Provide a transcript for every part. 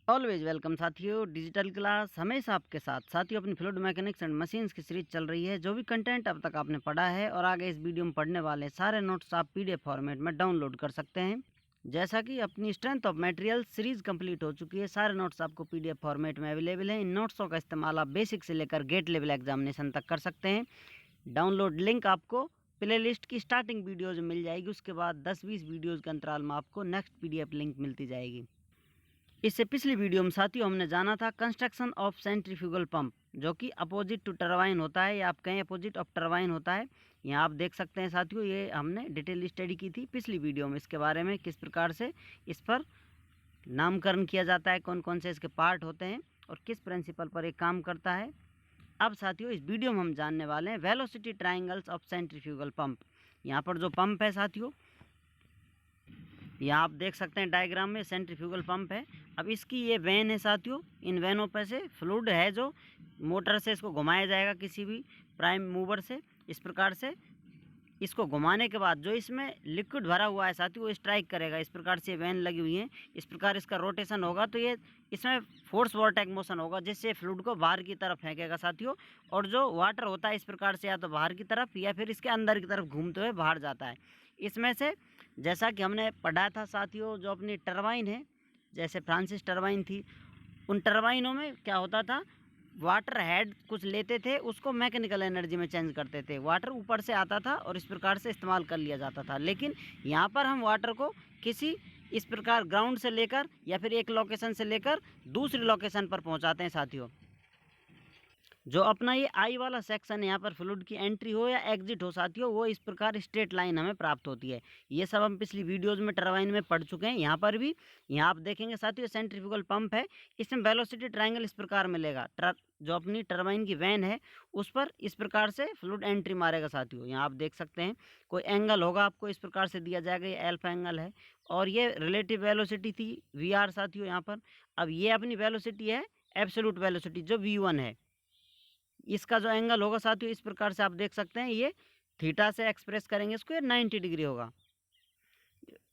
Always welcome साथियों। Digital class हमेशा आपके साथ। साथियों, अपनी फ्लूइड मैकेनिक्स एंड मशीन्स की सीरीज चल रही है। जो भी कंटेंट अब तक आपने पढ़ा है और आगे इस वीडियो में पढ़ने वाले सारे नोट्स आप पीडीएफ फॉर्मेट में डाउनलोड कर सकते हैं। जैसा कि अपनी strength of material series complete हो चुकी है, सारे नोट्स आपको पीडीएफ फॉर्मेट में अवेलेबल हैं। इन नोट्सों का इस्तेमाल आप बेसिक से लेकर गेट लेवल एग्जामिनेशन तक कर सकते हैं। डाउनलोड लिंक आपको प्ले लिस्ट की स्टार्टिंग वीडियोज़ में मिल जाएगी। उसके बाद 10-20 वीडियोज़ के अंतराल में आपको नेक्स्ट पीडीएफ लिंक मिलती जाएगी। इससे पिछली वीडियो में साथियों हमने जाना था कंस्ट्रक्शन ऑफ सेंट्रीफ्यूगल पंप, जो कि अपोजिट टू टरबाइन होता है, या आप कहें अपोजिट ऑफ टरबाइन होता है। यहाँ आप देख सकते हैं साथियों, ये हमने डिटेल स्टडी की थी पिछली वीडियो में इसके बारे में, किस प्रकार से इस पर नामकरण किया जाता है, कौन कौन से इसके पार्ट होते हैं और किस प्रिंसिपल पर एक काम करता है। अब साथियों इस वीडियो में हम जानने वाले हैं velocity triangles of centrifugal pump. यहाँ पर जो पंप है साथियों, यहाँ आप देख सकते हैं डायग्राम में सेंट्रीफ्यूगल पंप है। अब इसकी ये वैन है साथियों, इन वैनों पर से फ्लूइड है जो मोटर से इसको घुमाया जाएगा किसी भी प्राइम मूवर से। इस प्रकार से इसको घुमाने के बाद जो इसमें लिक्विड भरा हुआ है साथियों, वो स्ट्राइक करेगा। इस प्रकार से वैन लगी हुई है, इस प्रकार इसका रोटेशन होगा तो ये इसमें फोर्स वॉर्टेक मोशन होगा, जिससे फ्लूइड को बाहर की तरफ फेंकेगा साथियों। और जो वाटर होता है इस प्रकार से या तो बाहर की तरफ या फिर इसके अंदर की तरफ घूमते हुए बाहर जाता है। इसमें से जैसा कि हमने पढ़ा था साथियों, जो अपनी टरबाइन है, जैसे फ्रांसिस टरबाइन थी, उन टरबाइनों में क्या होता था, वाटर हेड कुछ लेते थे, उसको मैकेनिकल एनर्जी में चेंज करते थे। वाटर ऊपर से आता था और इस प्रकार से इस्तेमाल कर लिया जाता था। लेकिन यहाँ पर हम वाटर को किसी इस प्रकार ग्राउंड से लेकर या फिर एक लोकेशन से लेकर दूसरी लोकेशन पर पहुँचाते हैं साथियों। जो अपना ये आई वाला सेक्शन है, यहाँ पर फ्लूइड की एंट्री हो या एग्जिट हो साथियों, वो इस प्रकार स्ट्रेट लाइन हमें प्राप्त होती है। ये सब हम पिछली वीडियोज़ में टरबाइन में पढ़ चुके हैं। यहाँ पर भी यहाँ आप देखेंगे साथियों, सेंट्रीफ्यूगल पंप है, इसमें वेलोसिटी ट्रायंगल इस प्रकार मिलेगा। जो अपनी टरबाइन की वैन है उस पर इस प्रकार से फ्लूइड एंट्री मारेगा साथियों। यहाँ आप देख सकते हैं कोई एंगल होगा, आपको इस प्रकार से दिया जाएगा, ये एल्फा एंगल है और ये रिलेटिव वेलोसिटी थी VR साथियों यहाँ पर। अब ये अपनी वेलोसिटी है एब्सोल्यूट वेलोसिटी जो V1 है। इसका जो एंगल होगा साथियों इस प्रकार से आप देख सकते हैं, ये थीटा से एक्सप्रेस करेंगे इसको, ये 90 डिग्री होगा।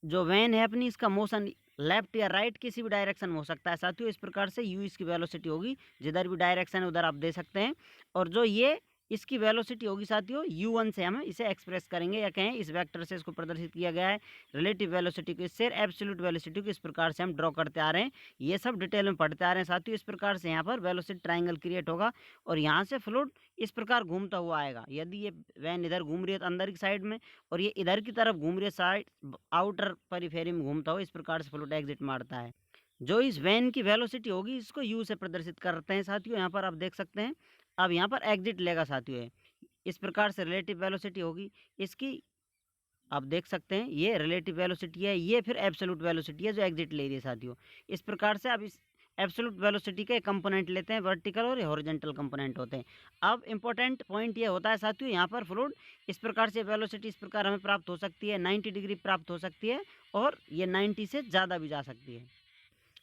जो वैन है अपनी, इसका मोशन लेफ्ट या राइट किसी भी डायरेक्शन में हो सकता है साथियों। इस प्रकार से u इसकी वेलोसिटी होगी, जिधर भी डायरेक्शन है उधर आप दे सकते हैं। और जो ये इसकी वेलोसिटी होगी साथियों, u1 से हम इसे एक्सप्रेस करेंगे, या कहें इस वेक्टर से इसको प्रदर्शित किया गया है। रिलेटिव वेलोसिटी को इससे एब्सोल्यूट वेलोसिटी को इस प्रकार से हम ड्रॉ करते आ रहे हैं। ये सब डिटेल में पढ़ते आ रहे हैं साथियों। इस प्रकार से यहाँ पर वेलोसिटी ट्रायंगल क्रिएट होगा और यहाँ से फ्लूइड इस प्रकार घूमता हुआ आएगा। यदि ये वैन इधर घूम रही है तो अंदर की साइड में, और ये इधर की तरफ घूम रही है साइड आउटर पेरिफेरी में घूमता हुआ, इस प्रकार से फ्लूइड एग्जिट मारता है। जो इस वैन की वेलोसिटी होगी इसको u से प्रदर्शित करते हैं साथियों। यहाँ पर आप देख सकते हैं, अब यहाँ पर एग्जिट लेगा साथियों। इस प्रकार से रिलेटिव वेलोसिटी होगी इसकी, आप देख सकते हैं ये रिलेटिव वेलोसिटी है, ये फिर एब्सोल्यूट वेलोसिटी है जो एग्जिट ले रही है साथियों। इस प्रकार से अब इस एब्सोल्यूट वेलोसिटी के कंपोनेंट लेते हैं, वर्टिकल और हॉरिजॉन्टल कंपोनेंट होते हैं। अब इंपॉर्टेंट पॉइंट ये होता है साथियों, यहाँ पर फ्लूइड इस प्रकार से वेलोसिटी इस प्रकार हमें प्राप्त हो सकती है, 90 डिग्री प्राप्त हो सकती है और ये 90 से ज़्यादा भी जा सकती है।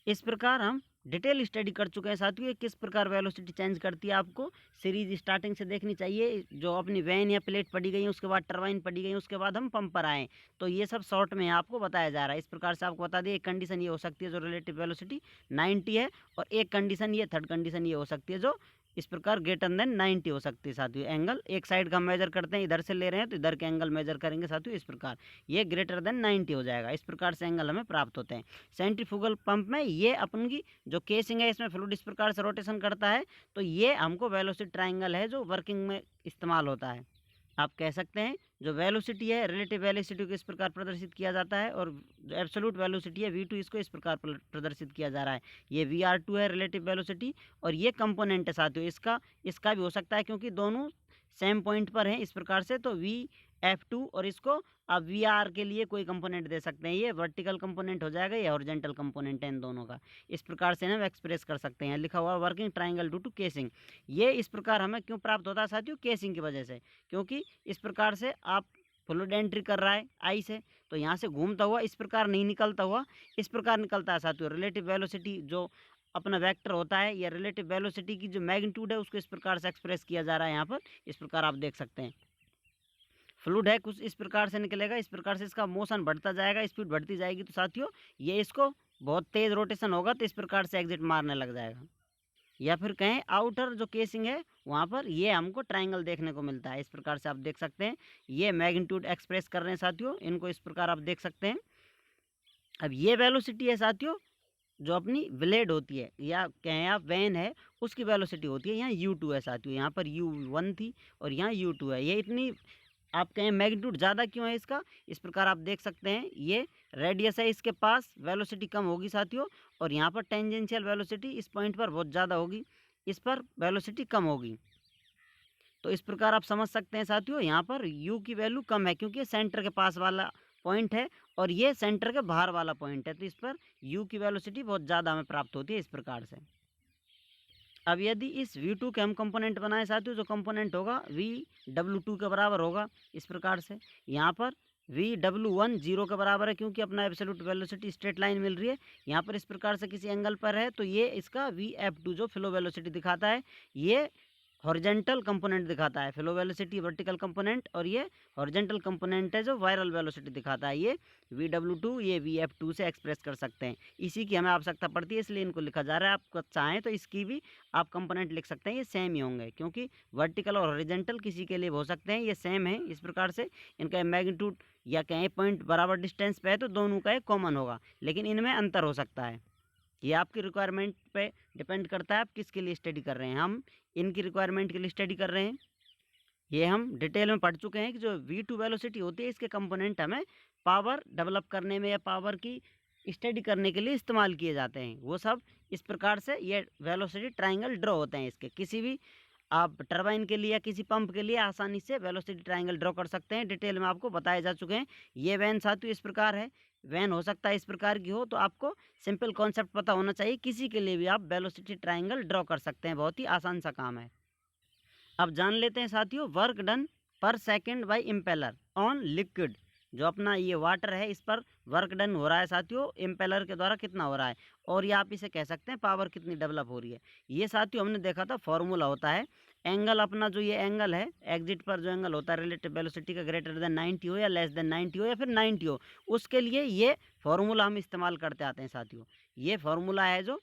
इस प्रकार हम डिटेल स्टडी कर चुके हैं साथियों, ये किस प्रकार वेलोसिटी चेंज करती है आपको सीरीज स्टार्टिंग से देखनी चाहिए। जो अपनी वैन या प्लेट पड़ी गई है, उसके बाद टरबाइन पड़ी गई, उसके बाद हम पंप पर आए, तो ये सब शॉर्ट में आपको बताया जा रहा है। इस प्रकार से आपको बता दिए, एक कंडीशन ये हो सकती है जो रिलेटिव वेलोसिटी 90 है, और एक कंडीशन ये थर्ड कंडीशन ये हो सकती है जो इस प्रकार ग्रेटर देन 90 हो सकती है साथियों। एंगल एक साइड का हम मेजर करते हैं, इधर से ले रहे हैं तो इधर के एंगल मेजर करेंगे साथियों, इस प्रकार ये ग्रेटर देन 90 हो जाएगा। इस प्रकार से एंगल हमें प्राप्त होते हैं। सेंट्रीफ्यूगल पंप में ये अपन की जो केसिंग है, इसमें फ्लूइड इस प्रकार से रोटेशन करता है, तो ये हमको वेलोसिटी ट्रायंगल है जो वर्किंग में इस्तेमाल होता है। आप कह सकते हैं जो वेलोसिटी है रिलेटिव वेलोसिटी को इस प्रकार प्रदर्शित किया जाता है, और जो एब्सोल्यूट वेलोसिटी है V2 इसको इस प्रकार प्रदर्शित किया जा रहा है। ये VR2 है रिलेटिव वेलोसिटी, और ये कंपोनेंट है साथियों इसका भी हो सकता है, क्योंकि दोनों सेम पॉइंट पर हैं इस प्रकार से, तो VF2, और इसको आप VR के लिए कोई कंपोनेंट दे सकते हैं, ये वर्टिकल कंपोनेंट हो जाएगा, ये हॉरिजॉन्टल कंपोनेंट है इन दोनों का। इस प्रकार से हम एक्सप्रेस कर सकते हैं। लिखा हुआ working triangle due to casing, ये इस प्रकार हमें क्यों प्राप्त होता है साथियों, केसिंग की वजह से। क्योंकि इस प्रकार से आप फ्लूइड एंट्री कर रहा है आई से, तो यहाँ से घूमता हुआ इस प्रकार नहीं निकलता हुआ, इस प्रकार निकलता है साथियों। रिलेटिव वेलोसिटी जो अपना वेक्टर होता है, या रिलेटिव वेलोसिटी की जो मैग्नीट्यूड है उसको इस प्रकार से एक्सप्रेस किया जा रहा है यहाँ पर। इस प्रकार आप देख सकते हैं फ्लूइड है कुछ इस प्रकार से निकलेगा, इस प्रकार से इसका मोशन बढ़ता जाएगा, स्पीड बढ़ती जाएगी, तो साथियों ये इसको बहुत तेज़ रोटेशन होगा तो इस प्रकार से एग्जिट मारने लग जाएगा। या फिर कहें आउटर जो केसिंग है वहाँ पर ये हमको ट्रायंगल देखने को मिलता है। इस प्रकार से आप देख सकते हैं, ये मैग्नीट्यूड एक्सप्रेस कर रहे हैं साथियों, इनको इस प्रकार आप देख सकते हैं। अब ये वेलोसिटी है साथियों जो अपनी ब्लेड होती है या कहें आप वैन है उसकी वेलोसिटी होती है। यहाँ u2 है साथियों, यहाँ पर u1 थी और यहाँ u2 है। ये इतनी आप कहें मैग्नीट्यूड ज़्यादा क्यों है इसका, इस प्रकार आप देख सकते हैं। ये रेडियस है, इसके पास वेलोसिटी कम होगी साथियों, और यहाँ पर टेंजेंशियल वेलोसिटी इस पॉइंट पर बहुत ज़्यादा होगी, इस पर वेलोसिटी कम होगी। तो इस प्रकार आप समझ सकते हैं साथियों, यहाँ पर u की वैल्यू कम है क्योंकि सेंटर के पास वाला पॉइंट है और ये सेंटर के बाहर वाला पॉइंट है, तो इस पर u की वेलोसिटी बहुत ज़्यादा हमें प्राप्त होती है इस प्रकार से। अब यदि इस v2 के हम कंपोनेंट बनाए साथियों, जो कंपोनेंट होगा vw2 के बराबर होगा इस प्रकार से। यहाँ पर vw1 0 के बराबर है क्योंकि अपना एब्सोल्यूट वेलोसिटी स्ट्रेट लाइन मिल रही है। यहाँ पर इस प्रकार से किसी एंगल पर है तो ये इसका vf2 जो फ्लो वेलोसिटी दिखाता है, ये हॉरिजेंटल कंपोनेंट दिखाता है। फ्लो वेलोसिटी वर्टिकल कंपोनेंट और ये हॉरिजेंटल कंपोनेंट है जो वायरल वेलोसिटी दिखाता है। ये vw2 ये vf2 से एक्सप्रेस कर सकते हैं। इसी की हमें आवश्यकता पड़ती है इसलिए इनको लिखा जा रहा है। आप चाहें तो इसकी भी आप कंपोनेंट लिख सकते हैं, ये सेम ही होंगे क्योंकि वर्टिकल और हॉरिजेंटल किसी के लिए हो सकते हैं, ये सेम है। इस प्रकार से इनका मैग्नीट्यूड या कहें पॉइंट बराबर डिस्टेंस पे है तो दोनों का एक कॉमन होगा, लेकिन इनमें अंतर हो सकता है। ये आपकी रिक्वायरमेंट पे डिपेंड करता है आप किसके लिए स्टडी कर रहे हैं। हम इनकी रिक्वायरमेंट के लिए स्टडी कर रहे हैं। ये हम डिटेल में पढ़ चुके हैं कि जो v2 वेलोसिटी होती है इसके कंपोनेंट हमें पावर डेवलप करने में या पावर की स्टडी करने के लिए इस्तेमाल किए जाते हैं। वो सब इस प्रकार से ये वेलोसिटी ट्रायंगल ड्रॉ होते हैं। इसके किसी भी आप टरबाइन के लिए या किसी पंप के लिए आसानी से वेलोसिटी ट्रायंगल ड्रॉ कर सकते हैं। डिटेल में आपको बताए जा चुके हैं। ये वैन साथियों इस प्रकार है, वैन हो सकता है इस प्रकार की हो, तो आपको सिंपल कॉन्सेप्ट पता होना चाहिए। किसी के लिए भी आप वेलोसिटी ट्रायंगल ड्रॉ कर सकते हैं, बहुत ही आसान सा काम है। अब जान लेते हैं साथियों वर्क डन पर second by impeller on liquid. जो अपना ये वाटर है इस पर वर्क डन हो रहा है साथियों, इम्पेलर के द्वारा कितना हो रहा है, और ये आप इसे कह सकते हैं पावर कितनी डेवलप हो रही है। ये साथियों हमने देखा था फॉर्मूला होता है एंगल अपना, जो ये एंगल है एग्जिट पर जो एंगल होता है रिलेटिव वेलोसिटी का ग्रेटर देन 90 हो या लेस देन 90 हो या फिर 90 हो, उसके लिए ये फॉर्मूला हम इस्तेमाल करते आते हैं साथियों। ये फॉर्मूला है जो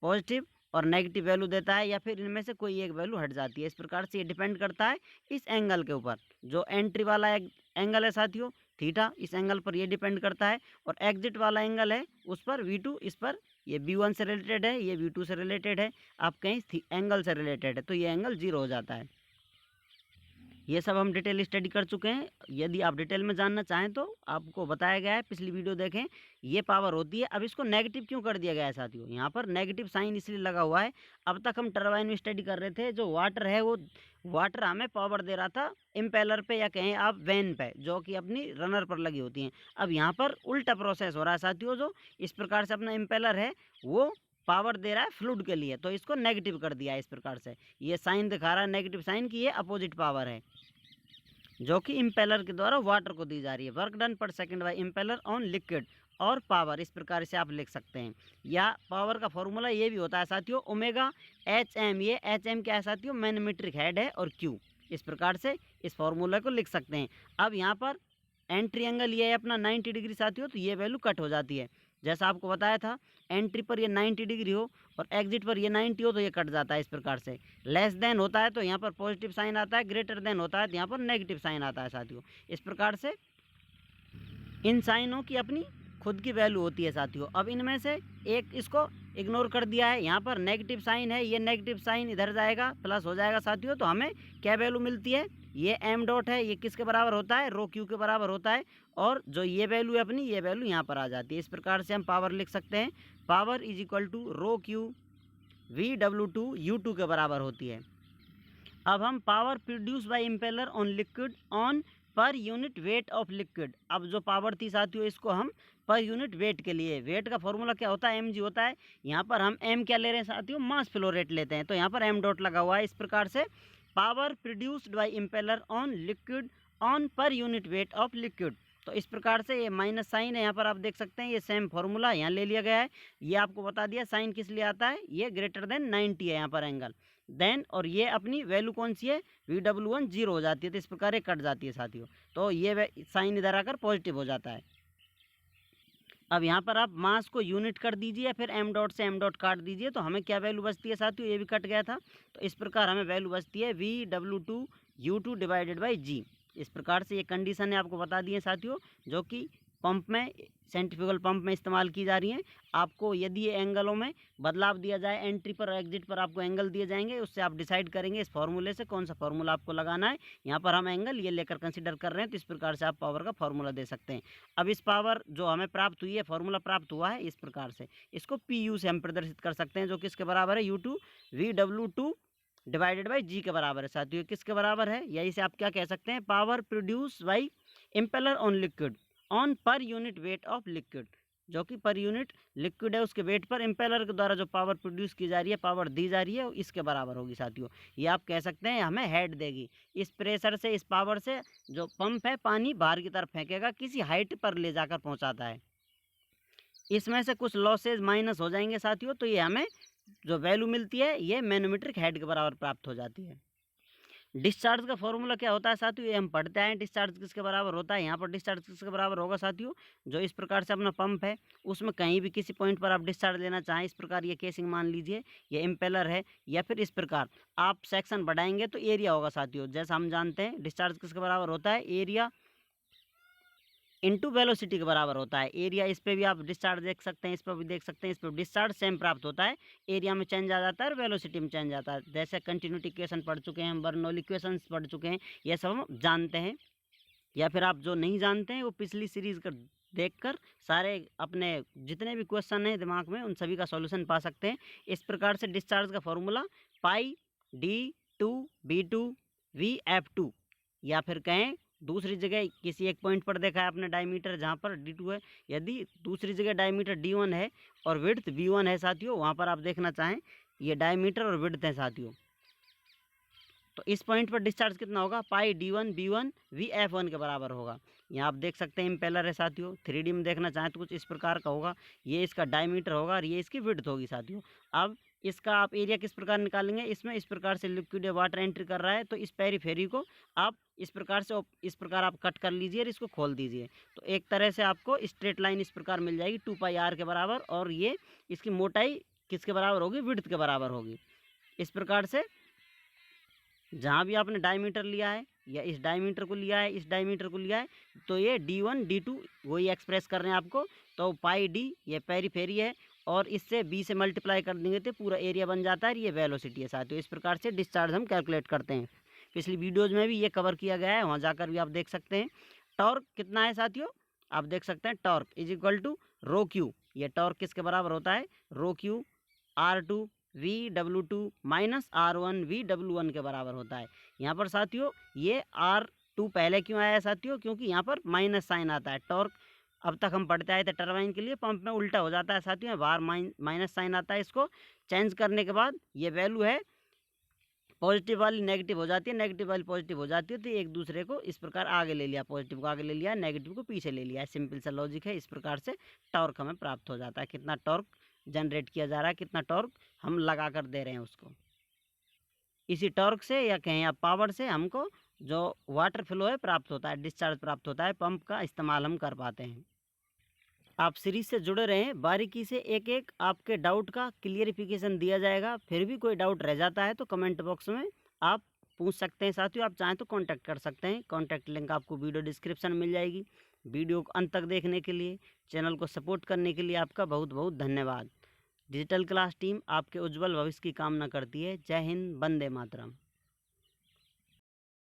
पॉजिटिव और नेगेटिव वैल्यू देता है या फिर इनमें से कोई एक वैल्यू हट जाती है। इस प्रकार से ये डिपेंड करता है इस एंगल के ऊपर। जो एंट्री वाला एंगल है साथियों थीटा, इस एंगल पर ये डिपेंड करता है, और एग्जिट वाला एंगल है उस पर v2, इस पर ये v1 से रिलेटेड है, ये v2 से रिलेटेड है, आप कहीं एंगल से रिलेटेड है तो ये एंगल 0 हो जाता है। ये सब हम डिटेल स्टडी कर चुके हैं। यदि आप डिटेल में जानना चाहें तो आपको बताया गया है, पिछली वीडियो देखें। ये पावर होती है। अब इसको नेगेटिव क्यों कर दिया गया है साथियों, यहाँ पर नेगेटिव साइन इसलिए लगा हुआ है। अब तक हम टरबाइन में स्टडी कर रहे थे, जो वाटर है वो वाटर हमें पावर दे रहा था इम्पेलर पे या कहें आप वैन पे, जो कि अपनी रनर पर लगी होती हैं। अब यहाँ पर उल्टा प्रोसेस हो रहा है साथियों, जो इस प्रकार से अपना इम्पेलर है वो पावर दे रहा है फ्लूइड के लिए, तो इसको नेगेटिव कर दिया है। इस प्रकार से ये साइन दिखा रहा है नेगेटिव साइन की ये अपोजिट पावर है जो कि इम्पेलर के द्वारा वाटर को दी जा रही है। वर्क डन पर second by impeller on liquid और पावर, इस प्रकार से आप लिख सकते हैं। या पावर का फॉर्मूला ये भी होता है साथियों ओमेगा एच एम। ये एच एम क्या है साथियों, मैग्नेमेट्रिक हेड है, और क्यू, इस प्रकार से इस फॉर्मूला को लिख सकते हैं। अब यहाँ पर एंट्री एंगल ये है अपना 90 डिग्री साथियों, तो ये वैल्यू कट हो जाती है। जैसा आपको बताया था एंट्री पर ये 90 डिग्री हो और एग्जिट पर ये 90 हो तो ये कट जाता है। इस प्रकार से लेस देन होता है तो यहाँ पर पॉजिटिव साइन आता है, ग्रेटर देन होता है तो यहाँ पर नेगेटिव साइन आता है साथियों। इस प्रकार से इन साइनों की अपनी खुद की वैल्यू होती है साथियों। अब इनमें से एक इसको इग्नोर कर दिया है, यहाँ पर नेगेटिव साइन है, ये नेगेटिव साइन इधर जाएगा प्लस हो जाएगा साथियों, तो हमें क्या वैल्यू मिलती है, ये एम डॉट है, ये किसके बराबर होता है, रो क्यू के बराबर होता है, और जो ये वैल्यू है अपनी ये वैल्यू यहाँ पर आ जाती है। इस प्रकार से हम पावर लिख सकते हैं, power is equal to rho Q VW2 U2 के बराबर होती है। अब हम power produce by impeller on liquid on per unit weight of liquid. अब जो पावर थी साथियों इसको हम पर यूनिट वेट के लिए, वेट का फॉर्मूला क्या होता है, mg होता है। यहाँ पर हम m क्या ले रहे हैं साथियों, मास फ्लो रेट लेते हैं, तो यहाँ पर m डॉट लगा हुआ है। इस प्रकार से power produced by impeller on liquid on per unit weight of liquid, तो इस प्रकार से ये माइनस साइन है यहाँ पर आप देख सकते हैं, ये सेम फॉर्मूला यहाँ ले लिया गया है। ये आपको बता दिया साइन किस लिए आता है, ये ग्रेटर देन 90 है यहाँ पर एंगल देन, और ये अपनी वैल्यू कौन सी है, VW1 0 हो जाती है, तो इस प्रकार ये कट जाती है साथियों, तो ये साइन इधर आकर पॉजिटिव हो जाता है। अब यहाँ पर आप मास को यूनिट कर दीजिए या फिर एम डॉट से एम डॉट काट दीजिए, तो हमें क्या वैल्यू बचती है साथियों, ये भी कट गया था। तो इस प्रकार हमें वैल्यू बचती है VW2U2 डिवाइडेड बाई जी। इस प्रकार से ये कंडीशन है आपको बता दी है साथियों, जो कि पंप में, सेंट्रीफ्यूगल पंप में इस्तेमाल की जा रही हैं। आपको यदि ये एंगलों में बदलाव दिया जाए, एंट्री पर और एग्जिट पर आपको एंगल दिए जाएंगे, उससे आप डिसाइड करेंगे इस फार्मूले से कौन सा फार्मूला आपको लगाना है। यहाँ पर हम एंगल ये लेकर कंसीडर कर रहे हैं, तो इस प्रकार से आप पावर का फार्मूला दे सकते हैं। अब इस पावर जो हमें प्राप्त हुई है, फार्मूला प्राप्त हुआ है इस प्रकार से, इसको PU से हम प्रदर्शित कर सकते हैं, जो किसके बराबर है, U2 VW2 डिवाइडेड बाई जी के बराबर है साथियों। किसके बराबर है, यही से आप क्या कह सकते हैं, power produce by impeller on liquid on per unit weight of liquid, जो कि पर यूनिट लिक्विड है उसके वेट पर इम्पेलर के द्वारा जो पावर प्रोड्यूस की जा रही है, पावर दी जा रही है, इसके बराबर होगी साथियों। ये आप कह सकते हैं हमें हेड देगी। इस प्रेशर से, इस पावर से जो पंप है पानी बाहर की तरफ फेंकेगा, किसी हाइट पर ले जाकर पहुंचाता है। इसमें से कुछ लॉसेज माइनस हो जाएंगे साथियों, तो ये हमें जो वैल्यू मिलती है ये मैनोमीट्रिक हेड के बराबर प्राप्त हो जाती है। डिस्चार्ज का फॉर्मूला क्या होता है साथियों, ये हम पढ़ते हैं। डिस्चार्ज किसके बराबर होता है, यहाँ पर डिस्चार्ज किसके बराबर होगा साथियों, जो इस प्रकार से अपना पंप है उसमें कहीं भी किसी पॉइंट पर आप डिस्चार्ज लेना चाहें, इस प्रकार ये केसिंग मान लीजिए, ये इम्पेलर है, या फिर इस प्रकार आप सेक्शन बढ़ाएंगे तो एरिया होगा साथियों। जैसा हम जानते हैं डिस्चार्ज किसके बराबर होता है, एरिया इनटू वेलोसिटी के बराबर होता है। एरिया, इस पे भी आप डिस्चार्ज देख सकते हैं, इस पर भी देख सकते हैं, इस पर डिस्चार्ज सेम प्राप्त होता है, एरिया में चेंज आ जाता है और वेलोसिटी में चेंज आता है। जैसे कंटिन्यूटी इक्वेशन पढ़ चुके हैं, हम बर्नौली इक्वेशंस पढ़ चुके हैं, ये सब हम जानते हैं। या फिर आप जो नहीं जानते हैं वो पिछली सीरीज का देखकर सारे अपने जितने भी क्वेश्चन हैं दिमाग में उन सभी का सॉल्यूशन पा सकते हैं। इस प्रकार से डिस्चार्ज का फॉर्मूला पाई D2B2VF2, या फिर कहें दूसरी जगह किसी एक पॉइंट पर देखा है आपने डायमीटर जहाँ पर D2 है, यदि दूसरी जगह डायमीटर D1 है और विड्थ V1 है साथियों, वहाँ पर आप देखना चाहें ये डायमीटर और विड्थ है साथियों, तो इस पॉइंट पर डिस्चार्ज कितना होगा, पाई D1B1VF1 के बराबर होगा। यहाँ आप देख सकते हैं इम्पेलर है साथियों, 3D में देखना चाहें तो कुछ इस प्रकार का होगा, ये इसका डायमीटर होगा और ये इसकी विड्थ होगी साथियों। अब इसका आप एरिया किस प्रकार निकालेंगे, इसमें इस प्रकार से लिक्विड या वाटर एंट्री कर रहा है, तो इस पेरीफेरी को आप इस प्रकार से, इस प्रकार आप कट कर लीजिए और इसको खोल दीजिए, तो एक तरह से आपको स्ट्रेट लाइन इस प्रकार मिल जाएगी 2πr के बराबर, और ये इसकी मोटाई किसके बराबर होगी, विड्थ के बराबर होगी। इस प्रकार से जहाँ भी आपने डायमीटर लिया है, या इस डायमीटर को लिया है, इस डायमीटर को लिया है, तो ये D1 D2 वही एक्सप्रेस कर रहे हैं आपको, तो पाई D ये पेरीफेरी है और इससे B से मल्टीप्लाई कर देंगे तो पूरा एरिया बन जाता है, ये वेलोसिटी है साथियों। इस प्रकार से डिस्चार्ज हम कैलकुलेट करते हैं। पिछली वीडियोज़ में भी ये कवर किया गया है, वहाँ जाकर भी आप देख सकते हैं। टॉर्क कितना है साथियों, आप देख सकते हैं torque is equal to rho Q, ये टॉर्क किसके बराबर होता है, रो Q R2 VW2 minus R1 VW1 के बराबर होता है। यहाँ पर साथियों ये R2 पहले क्यों आया है साथियों, क्योंकि यहाँ पर माइनस साइन आता है। टॉर्क अब तक हम पढ़ते आए थे टरबाइन के लिए, पंप में उल्टा हो जाता है साथियों, बाहर माइनस साइन आता है, इसको चेंज करने के बाद ये वैल्यू है पॉजिटिव वाली नेगेटिव हो जाती है, नेगेटिव वाली पॉजिटिव हो जाती है, तो एक दूसरे को इस प्रकार आगे ले लिया, पॉजिटिव को आगे ले लिया, नेगेटिव को पीछे ले लिया, सिंपल सा लॉजिक है। इस प्रकार से टॉर्क हमें प्राप्त हो जाता है, कितना टॉर्क जनरेट किया जा रहा है, कितना टॉर्क हम लगा कर दे रहे हैं उसको। इसी टॉर्क से या कहें या पावर से हमको जो वाटर फ्लो है प्राप्त होता है, डिस्चार्ज प्राप्त होता है, पंप का इस्तेमाल हम कर पाते हैं। आप सीरीज से जुड़े रहें, बारीकी से एक एक आपके डाउट का क्लियरिफिकेशन दिया जाएगा। फिर भी कोई डाउट रह जाता है तो कमेंट बॉक्स में आप पूछ सकते हैं साथियों, आप चाहें तो कांटेक्ट कर सकते हैं। कांटेक्ट लिंक आपको वीडियो डिस्क्रिप्शन में मिल जाएगी। वीडियो को अंत तक देखने के लिए, चैनल को सपोर्ट करने के लिए आपका बहुत बहुत धन्यवाद। डिजिटल क्लास टीम आपके उज्जवल भविष्य की कामना करती है। जय हिंद, वंदे मातरम।